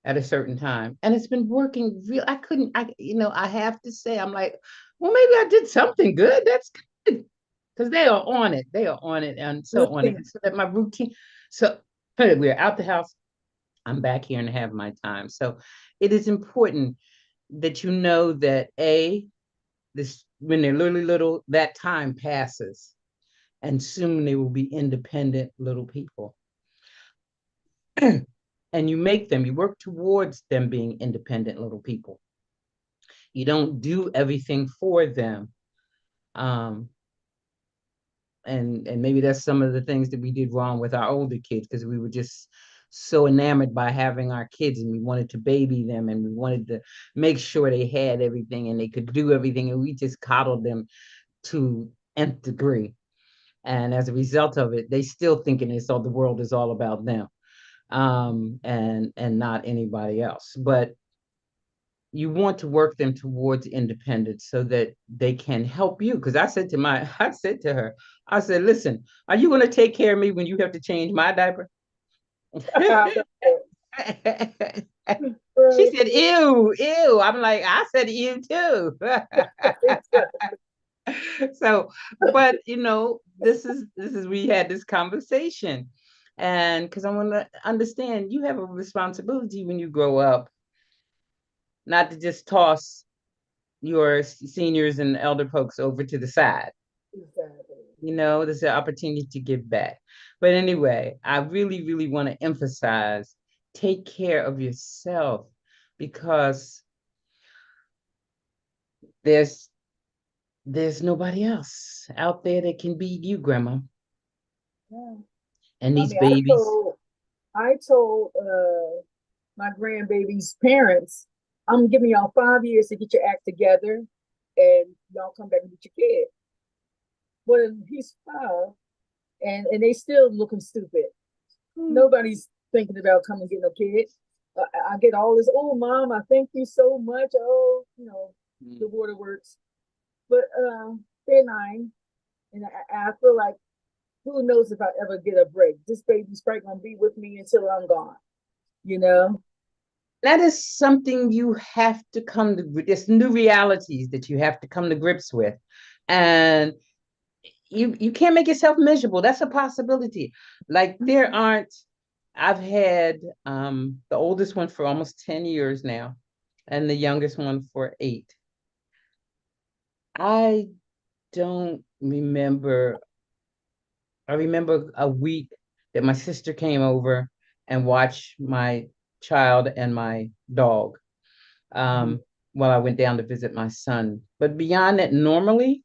at a certain time. And it's been working real. I have to say, I'm like, well, maybe I did something good. That's good. Because they are on it. They are on it and so Good on it. thing. So that my routine. So we're out the house. I'm back here and have my time. So it is important that you know that this when they're really little, that time passes, and soon they will be independent little people. And you work towards them being independent little people. You don't do everything for them. Um, and maybe that's some of the things that we did wrong with our older kids because we were just so enamored by having our kids and we wanted to baby them and we wanted to make sure they had everything and they could do everything and we just coddled them to nth degree. And as a result of it, they still thinking it's all the world is all about them, and not anybody else. But you want to work them towards independence so that they can help you. Because I said to her, I said, listen, are you going to take care of me when you have to change my diaper? She Right. said, ew, ew. I'm like, I said ew too. So, but this is we had this conversation. And because I want to understand you have a responsibility when you grow up, not to just toss your seniors and elder folks over to the side. Exactly. There's an opportunity to give back. But anyway, I really, really want to emphasize take care of yourself because there's there's nobody else out there that can beat you, Grandma. Yeah. And I these mean, I babies. told I told my grandbaby's parents, I'm giving y'all 5 years to get your act together and y'all come back and get your kid. Well, he's 5 and they still looking stupid. Hmm. Nobody's thinking about coming and getting a kid. I get all this, oh, mom, I thank you so much. Oh, the waterworks. But they're 9. And I feel like, who knows if I ever get a break? This baby's probably going to be with me until I'm gone, you know? That is something you have to come to. There's new realities that you have to come to grips with, and you can't make yourself miserable. That's a possibility. Like there aren't. I've had the oldest one for almost 10 years now, and the youngest one for 8. I don't remember. I remember a week that my sister came over and watched my child and my dog, Mhm. um, while I went down to visit my son. But beyond that, normally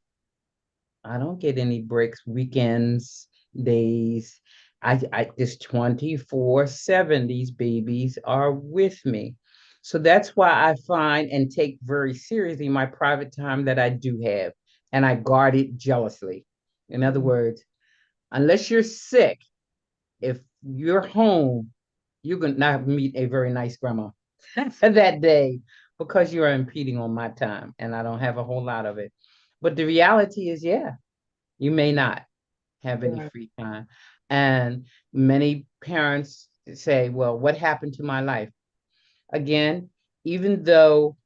I don't get any breaks, weekends, days. I just 24/7, these babies are with me. So that's why I find and take very seriously my private time that I do have, and I guard it jealously. In other Mhm. words, unless you're sick, if you're home, you're going to not meet a very nice grandma that day because you are impeding on my time and I don't have a whole lot of it. But the reality is, yeah, you may not have any Right. free time. And many parents say, well, what happened to my life? Again, even though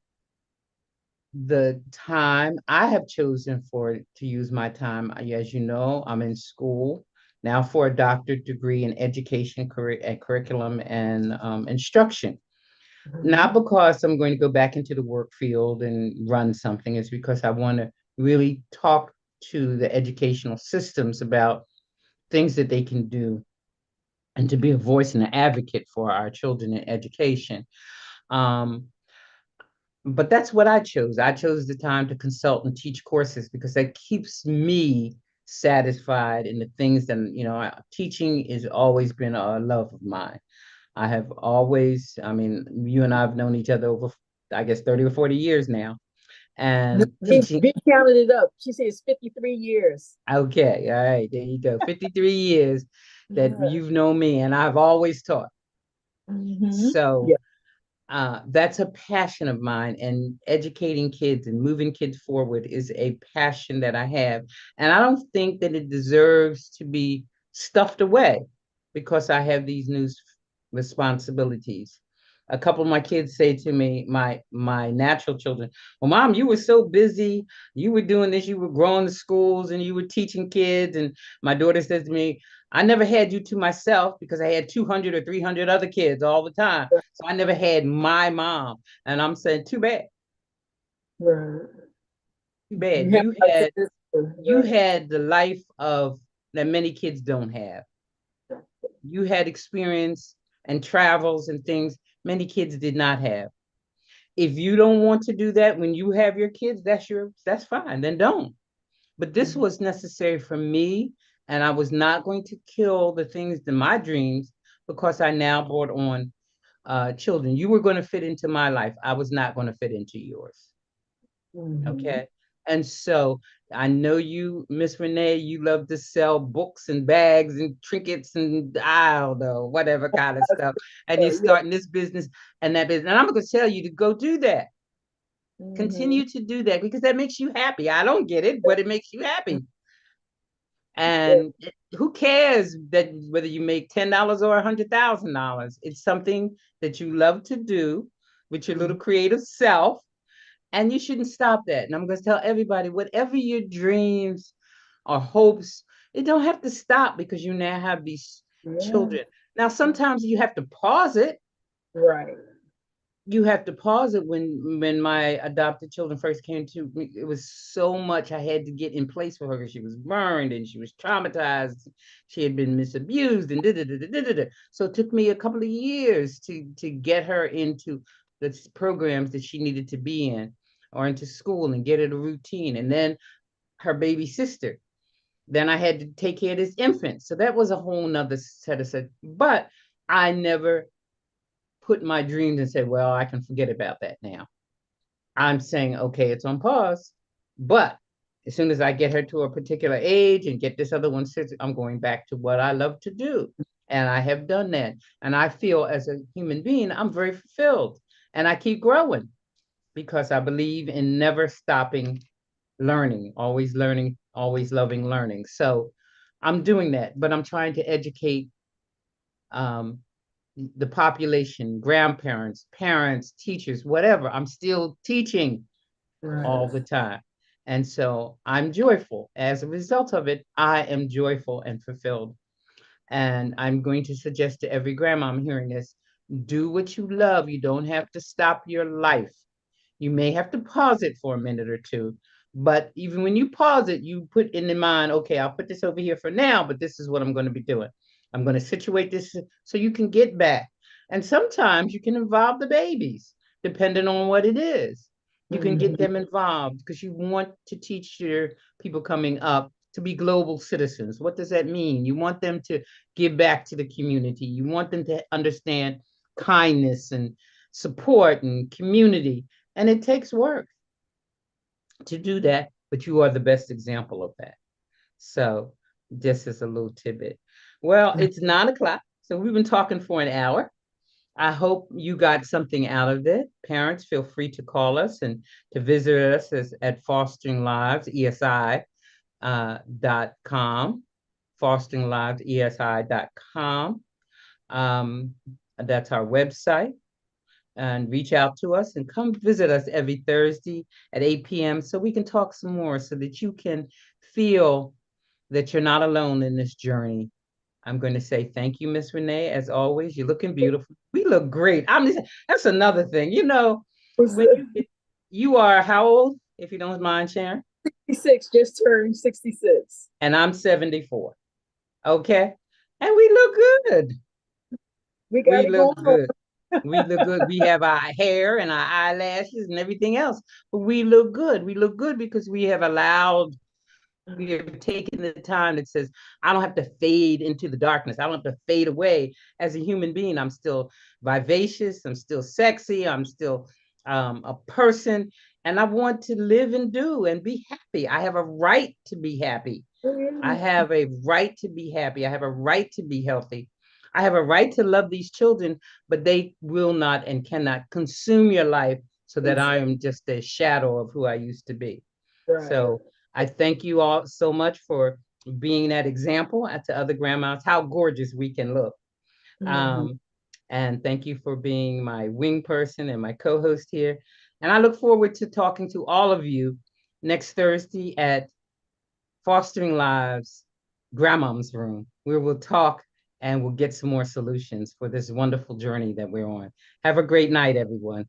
the time I have chosen to use my time, as you know, I'm in school now for a doctorate degree in education, curriculum, and instruction. Not Mhm. because I'm going to go back into the work field and run something, it's because I want to really talk to the educational systems about things that they can do and to be a voice and an advocate for our children in education. Um, but that's what I chose. I chose the time to consult and teach courses because that keeps me satisfied in the things that, teaching has always been a love of mine. I have always, I mean, you and I have known each other over, I guess, 30 or 40 years now. No, And they, teaching, they counted it up. She says 53 years. okay, all right, there you go. 53 years that Yeah. you've known me, and I've always taught. So Yeah. that's a passion of mine, and educating kids and moving kids forward is a passion that I have. And I don't think that it deserves to be stuffed away because I have these new responsibilities. A couple of my kids say to me, my natural children, well, Mom, you were so busy. You were doing this, you were growing the schools and you were teaching kids. And my daughter says to me, I never had you to myself because I had 200 or 300 other kids all the time. So I never had my mom. And I'm saying, too bad, Right. too You bad. have You a had sister, you right? had the life of that many kids don't have. You had experience and travels and things many kids did not have. If you don't want to do that when you have your kids, that's fine. Then don't. But this Mhm. was necessary for me, and I was not going to kill the things in my dreams because I now brought on children. You were going to fit into my life. I was not going to fit into yours. Mhm. Okay. And so I know you, Miss Renee, you love to sell books and bags and trinkets and I don't know, whatever kind of stuff. And you're Yeah. starting this business and that business. And I'm going to tell you to go do that. Mhm. Continue to do that because that makes you happy. I don't get it, but it makes you happy. Yeah. And who cares that whether you make $10 or $100,000? It's something that you love to do with your little Mhm. creative self, and you shouldn't stop that. And I'm going to tell everybody, whatever your dreams or hopes, it don't have to stop because you now have these Yeah. children. Now, sometimes you have to pause it. Right. You have to pause it. When my adopted children first came to me, it was so much I had to get in place for her because she was burned and she was traumatized. She had been misabused and da. So it took me a couple of years to get her into the programs that she needed to be in or into school and get her a routine. And then her baby sister. Then I had to take care of this infant. So that was a whole nother set of stuff. But I never put my dreams and said, well, I can forget about that now. I'm saying, okay, it's on pause. But as soon as I get her to a particular age and get this other one, I'm going back to what I love to do. And I have done that. And I feel as a human being, I'm very fulfilled. And I keep growing because I believe in never stopping learning, always loving learning. So I'm doing that, but I'm trying to educate um, the population, grandparents, parents, teachers, whatever. I'm still teaching all Right. the time. And so I'm joyful. As a result of it, I am joyful and fulfilled. And I'm going to suggest to every grandma I'm hearing this, do what you love. You don't have to stop your life. You may have to pause it for a minute or two, but even when you pause it, you put in the mind, okay, I'll put this over here for now, but this is what I'm going to be doing. I'm going to situate this so you can get back. And sometimes you can involve the babies, depending on what it is. You can get Mhm. them involved because you want to teach your people coming up to be global citizens. What does that mean? You want them to give back to the community. You want them to understand kindness and support and community. And it takes work to do that, but you are the best example of that. So, just as a little tidbit. Well, it's 9 o'clock. So, we've been talking for an hour. I hope you got something out of it. Parents, feel free to call us and to visit us at Fostering Lives, ESI, .com, fosteringLivesESI.com. That's our website, and reach out to us and come visit us every Thursday at 8 p.m. so we can talk some more so that you can feel that you're not alone in this journey. I'm going to say thank you, Miss Renee. As always, you're looking beautiful. We look great. That's another thing. Was When you are how old, if you don't mind sharing? 66, just turned 66. And I'm 74. Okay. And we look good. We got We it look going on. good. We look good. We have our hair and our eyelashes and everything else, but we look good. We look good because we have allowed we have taken the time that says, I don't have to fade into the darkness. I don't have to fade away as a human being. I'm still vivacious. I'm still sexy. I'm still a person. And I want to live and do and be happy. I have a right to be happy. Oh, I yeah. have a right to be happy. I have a right to be healthy. I have a right to love these children, but they will not and cannot consume your life so that I Exactly. am just a shadow of who I used to be. Right. So I thank you all so much for being that example to other grandmas, how gorgeous we can look. Mhm. Um, and thank you for being my wing person and my co host here. And I look forward to talking to all of you next Thursday at Fostering Lives Grandmom's Room, where we'll talk and we'll get some more solutions for this wonderful journey that we're on. Have a great night, everyone.